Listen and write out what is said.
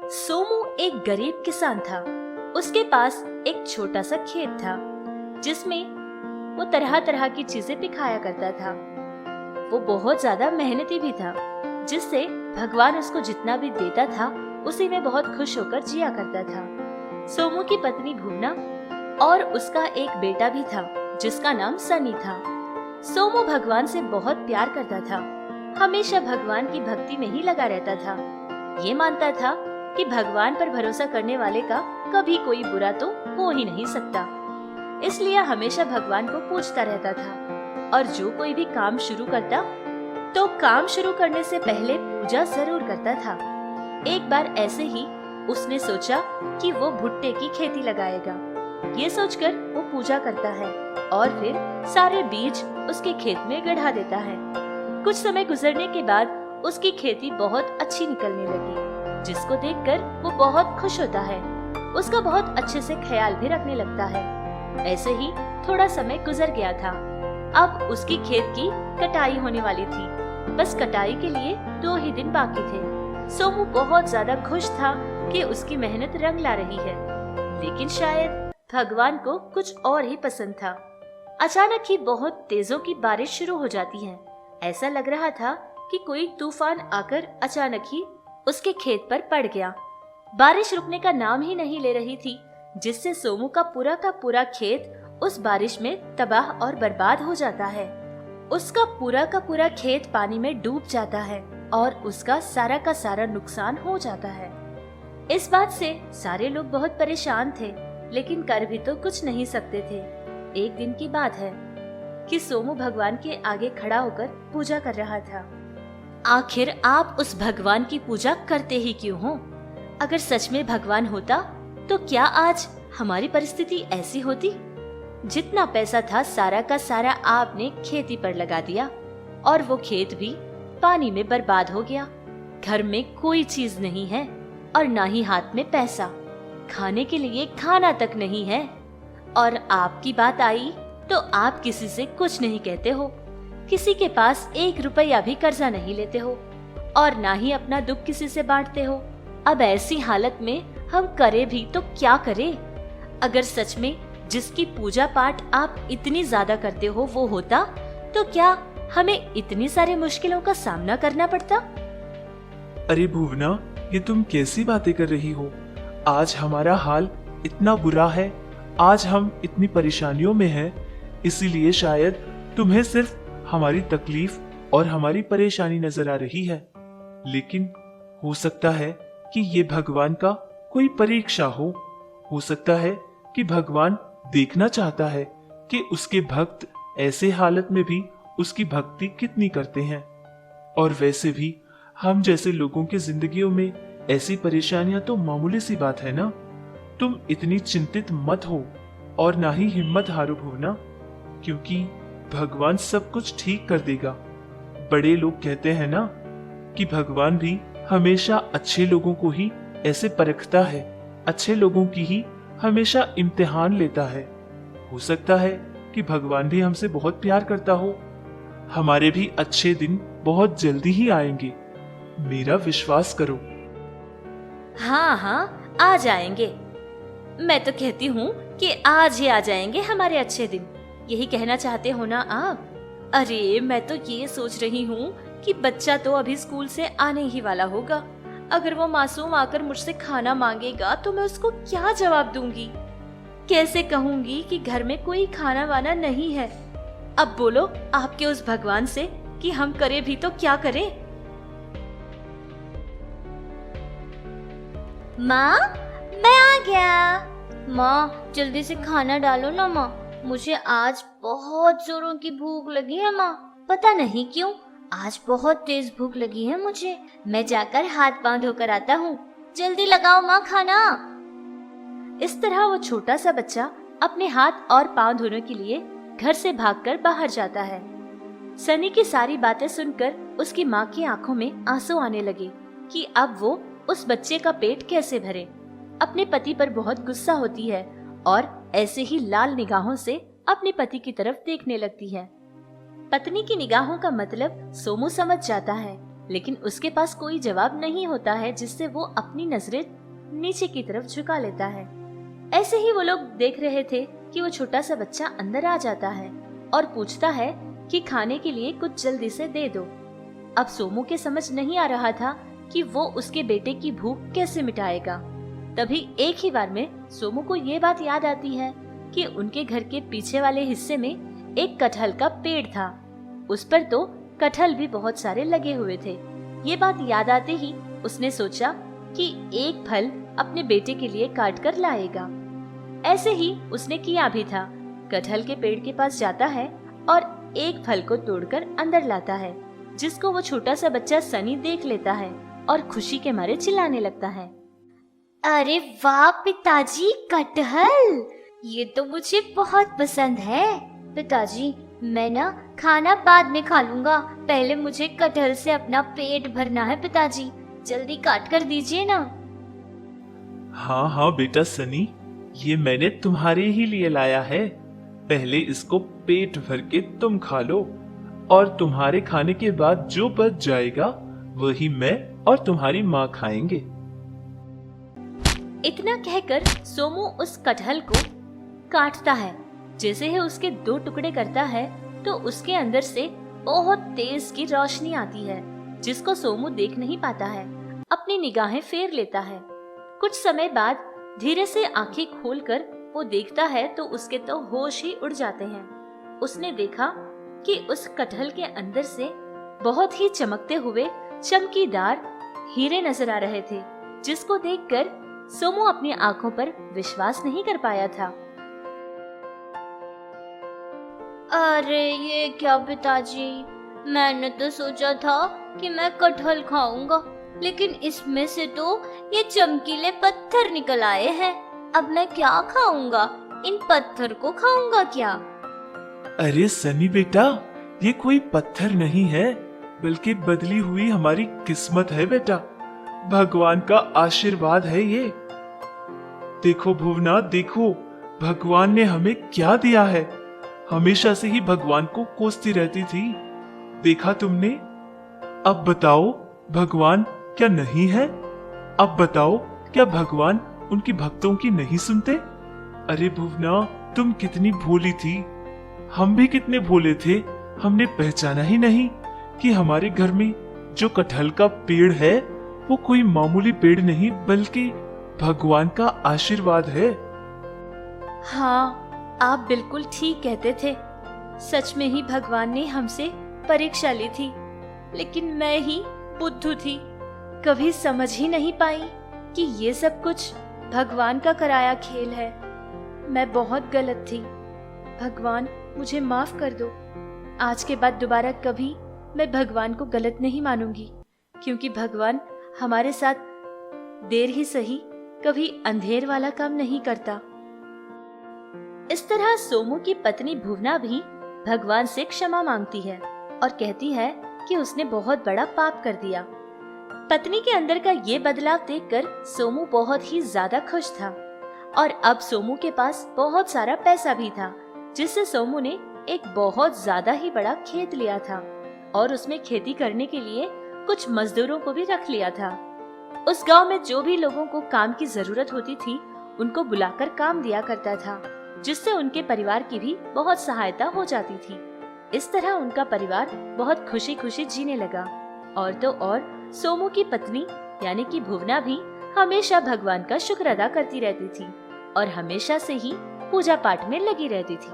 सोमू एक गरीब किसान था। उसके पास एक छोटा सा खेत था जिसमें वो तरह तरह की चीजें पिखाया करता था। वो बहुत ज्यादा मेहनती भी था, जिससे भगवान उसको जितना भी देता था उसी में बहुत खुश होकर जिया करता था। सोमू की पत्नी भुवना और उसका एक बेटा भी था जिसका नाम सनी था। सोमू भगवान से बहुत प्यार करता था, हमेशा भगवान की भक्ति में ही लगा रहता था। ये मानता था कि भगवान पर भरोसा करने वाले का कभी कोई बुरा तो हो ही नहीं सकता, इसलिए हमेशा भगवान को पूजता रहता था। और जो कोई भी काम शुरू करता तो काम शुरू करने से पहले पूजा जरूर करता था। एक बार ऐसे ही उसने सोचा कि वो भुट्टे की खेती लगाएगा। ये सोचकर वो पूजा करता है और फिर सारे बीज उसके खेत में गढ़ा देता है। कुछ समय गुजरने के बाद उसकी खेती बहुत अच्छी निकलने लगी, जिसको देखकर वो बहुत खुश होता है। उसका बहुत अच्छे से ख्याल भी रखने लगता है। ऐसे ही थोड़ा समय गुजर गया था। अब उसकी खेत की कटाई होने वाली थी। बस कटाई के लिए 2 ही दिन बाकी थे। सोमू बहुत ज्यादा खुश था कि उसकी मेहनत रंग ला रही है, लेकिन शायद भगवान को कुछ और ही पसंद था। अचानक ही बहुत तेजों की बारिश शुरू हो जाती है। ऐसा लग रहा था कि कोई तूफान आकर अचानक ही उसके खेत पर पड़ गया। बारिश रुकने का नाम ही नहीं ले रही थी, जिससे सोमू का पूरा खेत उस बारिश में तबाह और बर्बाद हो जाता है। उसका पूरा खेत पानी में डूब जाता है और उसका सारा का सारा नुकसान हो जाता है। इस बात से सारे लोग बहुत परेशान थे, लेकिन कर भी तो कुछ नहीं सकते थे। एक दिन की बात है कि सोमू भगवान के आगे खड़ा होकर पूजा कर रहा था। आखिर आप उस भगवान की पूजा करते ही क्यों हो? अगर सच में भगवान होता तो क्या आज हमारी परिस्थिति ऐसी होती? जितना पैसा था सारा का सारा आपने खेती पर लगा दिया और वो खेत भी पानी में बर्बाद हो गया। घर में कोई चीज नहीं है और ना ही हाथ में पैसा, खाने के लिए खाना तक नहीं है। और आपकी बात आई तो आप किसी से कुछ नहीं कहते हो, किसी के पास 1 रुपया भी कर्जा नहीं लेते हो और ना ही अपना दुख किसी से बांटते हो। अब ऐसी हालत में हम करे भी तो क्या करें? अगर सच में जिसकी पूजा पाठ आप इतनी ज्यादा करते हो वो होता तो क्या हमें इतनी सारी मुश्किलों का सामना करना पड़ता? अरे भुवना, ये तुम कैसी बातें कर रही हो? आज हमारा हाल इतना बुरा है, आज हम इतनी परेशानियों में हैं, इसीलिए शायद तुम्हें सिर्फ हमारी तकलीफ और हमारी परेशानी नजर आ रही है। लेकिन हो सकता है कि ये भगवान का कोई परीक्षा हो सकता है कि भगवान देखना चाहता है कि उसके भक्त ऐसे हालत में भी उसकी भक्ति कितनी करते हैं। और वैसे भी हम जैसे लोगों की जिंदगियों में ऐसी परेशानियां तो मामूली सी बात है ना। तुम इतनी चिंतित मत हो और ना ही हिम्मत हारो भुवना, क्योंकि भगवान सब कुछ ठीक कर देगा। बड़े लोग कहते हैं ना कि भगवान भी हमेशा अच्छे लोगों को ही ऐसे परखता है, अच्छे लोगों की ही हमेशा इम्तिहान लेता है। हो सकता है कि भगवान भी हमसे बहुत प्यार करता हो। हमारे भी अच्छे दिन बहुत जल्दी ही आएंगे, मेरा विश्वास करो। हाँ, आ जाएंगे। मैं तो कहती हूँ कि आज ही आ जाएंगे हमारे अच्छे दिन। यही कहना चाहते हो ना आप? अरे मैं तो ये सोच रही हूँ कि बच्चा तो अभी स्कूल से आने ही वाला होगा। अगर वो मासूम आकर मुझसे खाना मांगेगा तो मैं उसको क्या जवाब दूंगी? कैसे कहूंगी कि घर में कोई खाना वाना नहीं है? अब बोलो आपके उस भगवान से कि हम करें भी तो क्या करें? माँ, मैं आ गया। माँ जल्दी से खाना डालो ना माँ, मुझे आज बहुत जोरों की भूख लगी है माँ। पता नहीं क्यों आज बहुत तेज भूख लगी है मुझे। मैं जाकर हाथ पांव धोकर आता हूँ। जल्दी लगाओ माँ खाना। इस तरह वो छोटा सा बच्चा अपने हाथ और पांव धोने के लिए घर से भागकर बाहर जाता है। सनी की सारी बातें सुनकर उसकी माँ की आंखों में आंसू आने लगे कि अब वो उस बच्चे का पेट कैसे भरे। अपने पति पर बहुत गुस्सा होती है और ऐसे ही लाल निगाहों से अपने पति की तरफ देखने लगती है। पत्नी की निगाहों का मतलब सोमू समझ जाता है, लेकिन उसके पास कोई जवाब नहीं होता है जिससे वो अपनी नजरें नीचे की तरफ झुका लेता है। ऐसे ही वो लोग देख रहे थे कि वो छोटा सा बच्चा अंदर आ जाता है और पूछता है कि खाने के लिए कुछ जल्दी से दे दो। अब सोमू के समझ नहीं आ रहा था कि वो उसके बेटे की भूख कैसे मिटाएगा। तभी एक ही बार में सोमू को ये बात याद आती है कि उनके घर के पीछे वाले हिस्से में एक कटहल का पेड़ था। उस पर तो कटहल भी बहुत सारे लगे हुए थे। ये बात याद आते ही उसने सोचा कि एक फल अपने बेटे के लिए काट कर लाएगा। ऐसे ही उसने किया भी था। कटहल के पेड़ के पास जाता है और एक फल को तोड़कर अंदर लाता है, जिसको वो छोटा सा बच्चा सनी देख लेता है और खुशी के मारे चिल्लाने लगता है। अरे वाह पिताजी, कटहल! ये तो मुझे बहुत पसंद है। पिताजी, मैं ना खाना बाद में खा लूंगा, पहले मुझे कटहल से अपना पेट भरना है। पिताजी, जल्दी काट कर दीजिए ना। हाँ हाँ बेटा सनी, ये मैंने तुम्हारे ही लिए लाया है। पहले इसको पेट भर के तुम खा लो, और तुम्हारे खाने के बाद जो बच जाएगा वही मैं और तुम्हारी माँ खाएंगे। इतना कहकर सोमू उस कटहल को काटता है। जैसे ही उसके 2 टुकड़े करता है तो उसके अंदर से बहुत तेज की रोशनी आती है, जिसको सोमू देख नहीं पाता है। अपनी निगाहें फेर लेता है। कुछ समय बाद धीरे से आंखें खोलकर वो देखता है तो उसके तो होश ही उड़ जाते हैं। उसने देखा कि उस कटहल के अंदर से बहुत ही चमकते हुए चमकीदार हीरे नजर आ रहे थे, जिसको देखकर सोमू अपनी आंखों पर विश्वास नहीं कर पाया था। अरे ये क्या पिताजी, मैंने तो सोचा था कि मैं कटहल खाऊंगा, लेकिन इसमें से तो ये चमकीले पत्थर निकल आए हैं। अब मैं क्या खाऊंगा? इन पत्थर को खाऊंगा क्या? अरे सनी बेटा, ये कोई पत्थर नहीं है, बल्कि बदली हुई हमारी किस्मत है बेटा। भगवान का आशीर्वाद है ये। देखो भुवना, देखो भगवान ने हमें क्या दिया है। हमेशा से ही भगवान को कोसती रहती थी, देखा तुमने? अब बताओ भगवान क्या नहीं है? अब बताओ क्या भगवान उनकी भक्तों की नहीं सुनते? अरे भुवना, तुम कितनी भोली थी, हम भी कितने भोले थे। हमने पहचाना ही नहीं कि हमारे घर में जो कटहल का पेड़ है वो कोई मामूली पेड़ नहीं, बल्कि भगवान का आशीर्वाद है। हाँ, आप बिल्कुल ठीक कहते थे। सच में ही भगवान ने हमसे परीक्षा ली थी, लेकिन मैं ही बुद्धू थी। कभी समझ ही नहीं पाई कि ये सब कुछ भगवान का कराया खेल है। मैं बहुत गलत थी। भगवान मुझे माफ कर दो। आज के बाद दोबारा कभी मैं भगवान को गलत नहीं मानूंगी, क्योंकि भगवान हमारे साथ देर ही सही कभी अंधेर वाला काम नहीं करता। इस तरह सोमू की पत्नी भुवना भी भगवान से क्षमा मांगती है और कहती है कि उसने बहुत बड़ा पाप कर दिया। पत्नी के अंदर का ये बदलाव देखकर सोमू बहुत ही ज्यादा खुश था, और अब सोमू के पास बहुत सारा पैसा भी था, जिससे सोमू ने एक बहुत ज्यादा ही बड़ा खेत लिया था और उसमें खेती करने के लिए कुछ मजदूरों को भी रख लिया था। उस गांव में जो भी लोगों को काम की जरूरत होती थी उनको बुलाकर काम दिया करता था, जिससे उनके परिवार की भी बहुत सहायता हो जाती थी। इस तरह उनका परिवार बहुत खुशी खुशी जीने लगा। और तो और सोमू की पत्नी यानी कि भुवना भी हमेशा भगवान का शुक्र अदा करती रहती थी और हमेशा से ही पूजा पाठ में लगी रहती थी।